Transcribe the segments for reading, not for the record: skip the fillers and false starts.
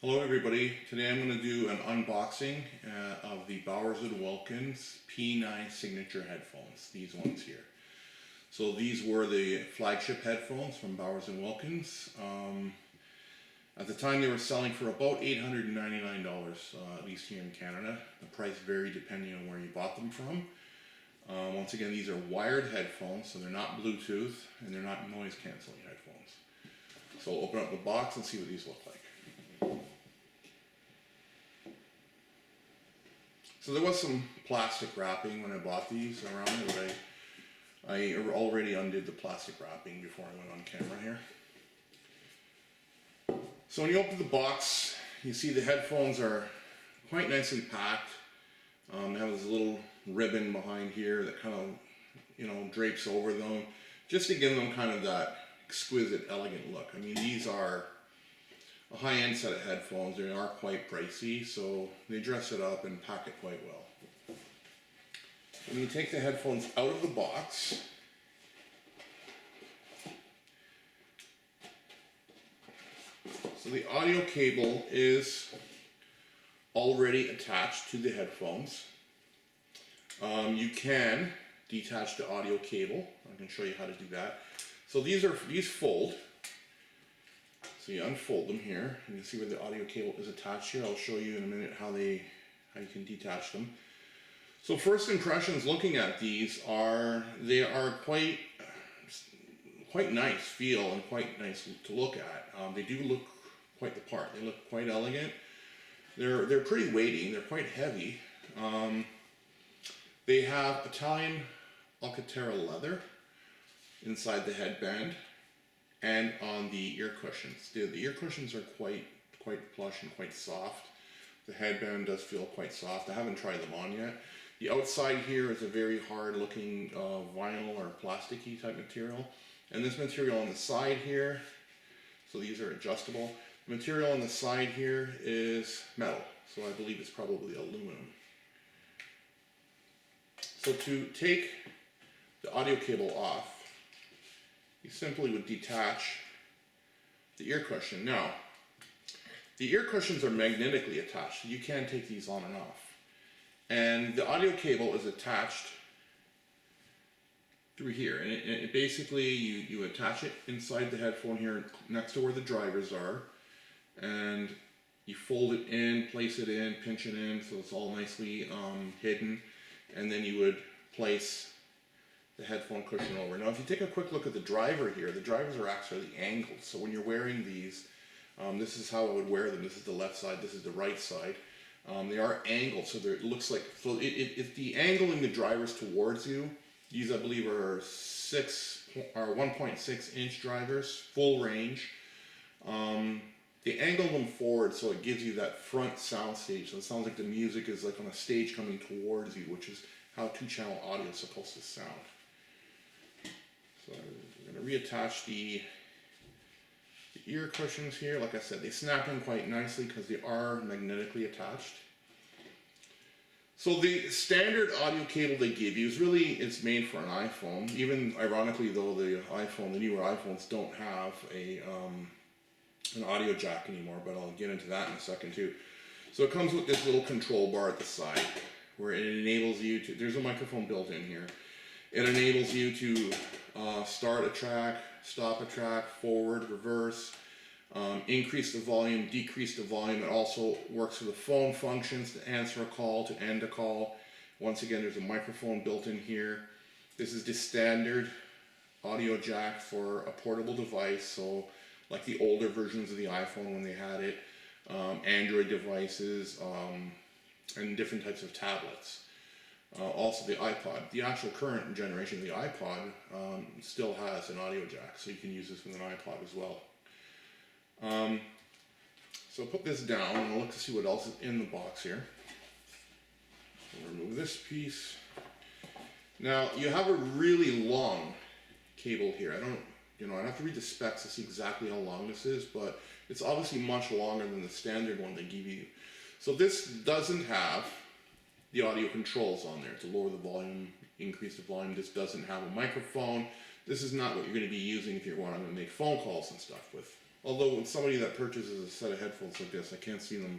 Hello everybody, today I'm going to do an unboxing of the Bowers Wilkins P9 Signature headphones, these ones here. So these were the flagship headphones from Bowers Wilkins. At the time they were selling for about $899, at least here in Canada. The price varied depending on where you bought them from. Once again, these are wired headphones, so they're not Bluetooth and they're not noise cancelling headphones. So I'll open up the box and see what these look like. So there was some plastic wrapping when I bought these around it, but I already undid the plastic wrapping before I went on camera here. So when you open the box, you see the headphones are quite nicely packed. They have this little ribbon behind here that kind of, drapes over them, just to give them kind of that exquisite, elegant look. I mean, these are a high-end set of headphones. They are quite pricey, so they dress it up and pack it quite well. When you take the headphones out of the box, so the audio cable is already attached to the headphones. You can detach the audio cable. I can show you how to do that. So these fold. So you unfold them here, and you see where the audio cable is attached here. I'll show you in a minute how you can detach them. So first impressions looking at these are they are quite nice feel and quite nice to look at. They do look quite the part. They look quite elegant. They're pretty weighty. They're quite heavy. They have Italian Alcantara leather inside the headband and on the ear cushions. The ear cushions are quite plush and quite soft. The headband does feel quite soft. I haven't tried them on yet. The outside here is a very hard looking vinyl or plasticky type material. And this material on the side here, so these are adjustable. The material on the side here is metal, so I believe it's probably aluminum. So to take the audio cable off, you simply would detach the ear cushion. Now, the ear cushions are magnetically attached, so you can take these on and off. And the audio cable is attached through here, and it basically, you attach it inside the headphone here next to where the drivers are, and you fold it in, place it in, pinch it in, so it's all nicely hidden, and then you would place the headphone cushion over. Now if you take a quick look at the driver here, the drivers are actually angled, so when you're wearing these, this is how I would wear them. This is the left side, this is the right side. They are angled, so it looks like, so if the angling the drivers towards you, these I believe are 1.6 inch drivers, full range. They angle them forward so it gives you that front sound stage, so it sounds like the music is like on a stage coming towards you, which is how 2-channel audio is supposed to sound. So I'm going to reattach the ear cushions here. Like I said, they snap in quite nicely because they are magnetically attached. So the standard audio cable they give you is really, it's made for an iPhone. Even ironically though, the newer iPhones don't have an audio jack anymore, but I'll get into that in a second too. So it comes with this little control bar at the side where it enables you to, there's a microphone built in here. It enables you to start a track, stop a track, forward, reverse, increase the volume, decrease the volume. It also works with the phone functions to answer a call, to end a call. Once again, there's a microphone built in here. This is the standard audio jack for a portable device, so like the older versions of the iPhone when they had it, Android devices, and different types of tablets. Also the iPod, the actual current generation of the iPod still has an audio jack, so you can use this with an iPod as well. So I'll put this down and I'll look to see what else is in the box here. So remove this piece. Now you have a really long cable here. I'd have to read the specs to see exactly how long this is, but it's obviously much longer than the standard one they give you. So this doesn't have the audio controls on there to lower the volume, increase the volume. This doesn't have a microphone. This is not what you're going to be using if you're wanting to make phone calls and stuff with Although with somebody that purchases a set of headphones like this, I can't see them.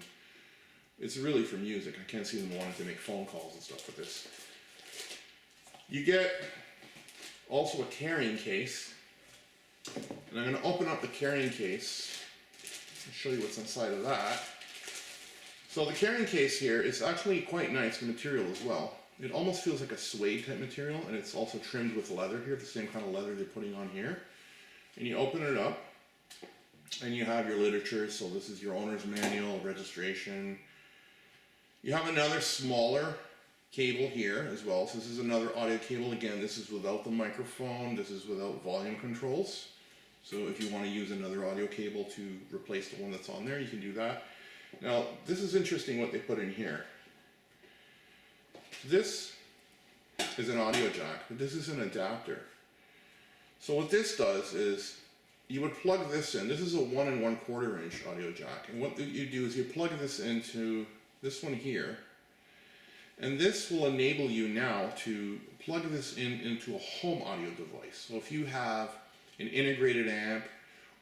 It's really for music. I can't see them wanting to make phone calls and stuff with this. You get also a carrying case. And I'm going to open up the carrying case and show you what's inside of that. So the carrying case here is actually quite nice, the material as well. It almost feels like a suede type material, and it's also trimmed with leather here, the same kind of leather they're putting on here. And you open it up, and you have your literature. So this is your owner's manual, registration. You have another smaller cable here as well. So this is another audio cable. Again, this is without the microphone. This is without volume controls. So if you want to use another audio cable to replace the one that's on there, you can do that. Now, this is interesting what they put in here. This is an audio jack, but this is an adapter. So what this does is you would plug this in. This is a 1 1/4 inch audio jack. And what you do is you plug this into this one here. And this will enable you now to plug this into a home audio device. So if you have an integrated amp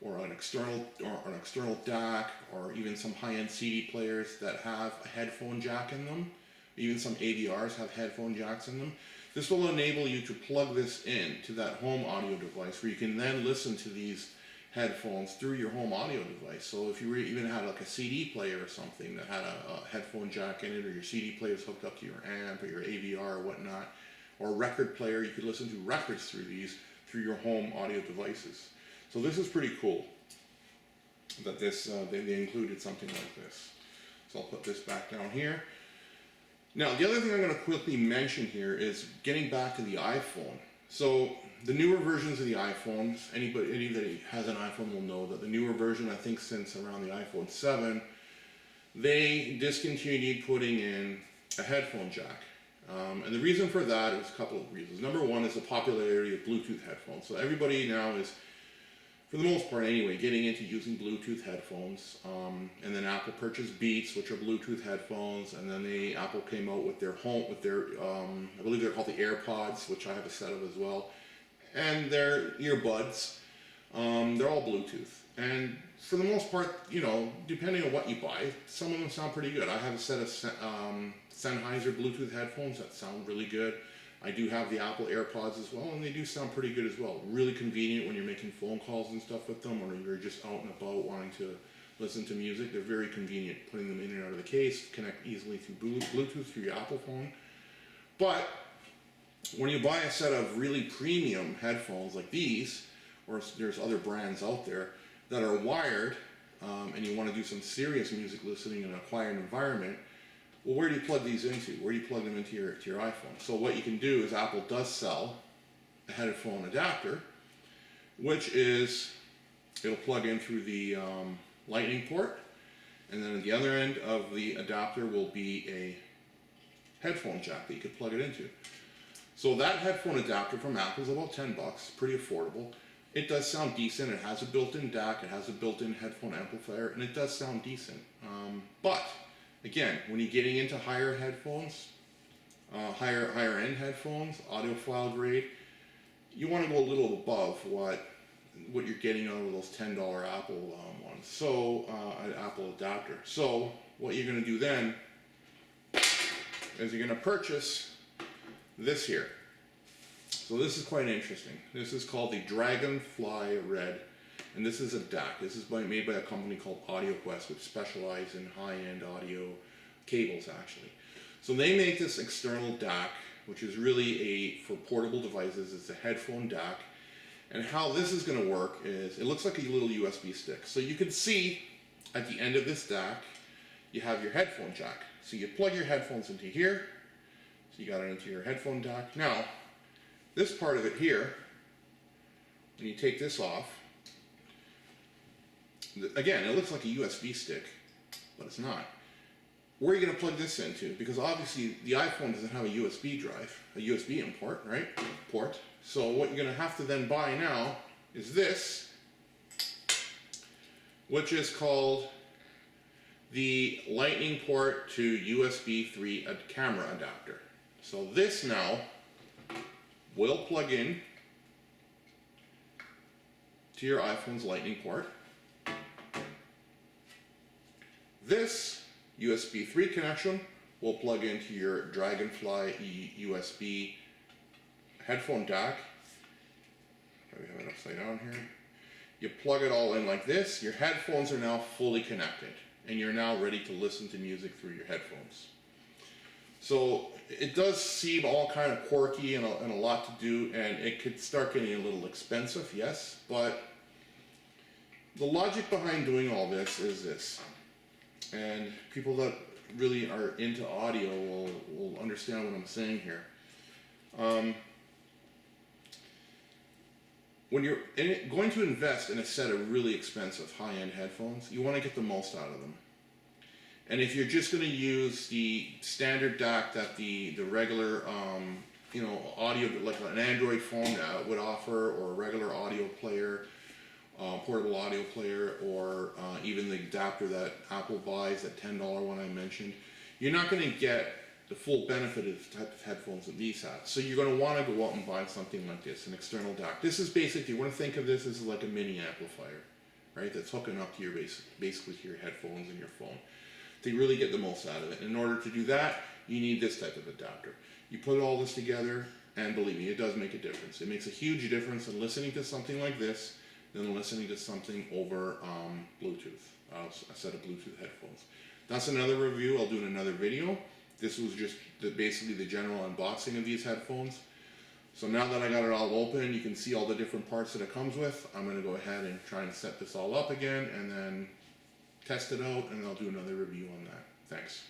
or an external DAC, or even some high-end CD players that have a headphone jack in them, even some AVRs have headphone jacks in them, this will enable you to plug this in to that home audio device where you can then listen to these headphones through your home audio device. So if you even had like a CD player or something that had a headphone jack in it, or your CD player is hooked up to your amp or your AVR or whatnot, or a record player, you could listen to records through these through your home audio devices. So this is pretty cool that this they included something like this. So I'll put this back down here. Now the other thing I'm going to quickly mention here is getting back to the iPhone. So the newer versions of the iPhones, anybody that has an iPhone will know that the newer version, I think since around the iPhone 7, they discontinued putting in a headphone jack. And the reason for that is a couple of reasons. Number one is the popularity of Bluetooth headphones. So everybody now is, for the most part anyway, getting into using Bluetooth headphones. And then Apple purchased Beats, which are Bluetooth headphones, and then Apple came out with their I believe they're called the AirPods, which I have a set of as well, and their earbuds. They're all Bluetooth. And for the most part, you know, depending on what you buy, some of them sound pretty good. I have a set of Sennheiser Bluetooth headphones that sound really good. I do have the Apple AirPods as well, and they do sound pretty good as well. Really convenient when you're making phone calls and stuff with them, or you're just out and about wanting to listen to music. They're very convenient, putting them in and out of the case, connect easily through Bluetooth through your Apple phone. But when you buy a set of really premium headphones like these, or there's other brands out there that are wired, and you want to do some serious music listening in a quiet environment, well, where do you plug these into? Where do you plug them into your iPhone? So what you can do is Apple does sell a headphone adapter, which is, it'll plug in through the lightning port, and then at the other end of the adapter will be a headphone jack that you could plug it into. So that headphone adapter from Apple is about $10, pretty affordable. It does sound decent. It has a built-in DAC, it has a built-in headphone amplifier, and it does sound decent. But again, when you're getting into higher headphones, higher end headphones, audiophile grade, you want to go a little above what you're getting out of those $10 Apple ones. So an Apple adapter. So what you're going to do then is you're going to purchase this here. So this is quite interesting. This is called the Dragonfly Red, and this is a DAC. This is made by a company called AudioQuest, which specializes in high-end audio cables, actually. So they make this external DAC, which is really for portable devices. It's a headphone DAC, and how this is going to work is it looks like a little USB stick. So you can see at the end of this DAC, you have your headphone jack. So you plug your headphones into here. So you got it into your headphone DAC. Now, this part of it here, when you take this off, again, it looks like a USB stick, but it's not. Where are you going to plug this into? Because obviously the iPhone doesn't have a USB drive, a USB import, right? Port. So what you're going to have to then buy now is this, which is called the Lightning port to USB 3 camera adapter. So this now will plug in to your iPhone's Lightning port. This USB 3 connection will plug into your Dragonfly USB headphone DAC. We have it upside down here. You plug it all in like this. Your headphones are now fully connected, and you're now ready to listen to music through your headphones. So it does seem all kind of quirky and a lot to do, and it could start getting a little expensive, yes, but the logic behind doing all this is this, and people that really are into audio will understand what I'm saying here. When you're going to invest in a set of really expensive high-end headphones, you want to get the most out of them. And if you're just going to use the standard DAC that the regular audio, like an Android phone would offer, or a regular audio player, portable audio player, or even the adapter that Apple buys, that $10 one I mentioned, you're not going to get the full benefit of the type of headphones that these have. So you're going to want to go out and buy something like this, an external DAC. This is basically, you want to think of this as like a mini amplifier, right? That's hooking up to your basically to your headphones and your phone to really get the most out of it. In order to do that, you need this type of adapter. You put all this together, and believe me, it does make a difference. It makes a huge difference in listening to something like this than listening to something over Bluetooth, a set of Bluetooth headphones. That's another review I'll do in another video. This was just basically the general unboxing of these headphones. So now that I got it all open, you can see all the different parts that it comes with. I'm going to go ahead and try and set this all up again, and then test it out, and I'll do another review on that. Thanks.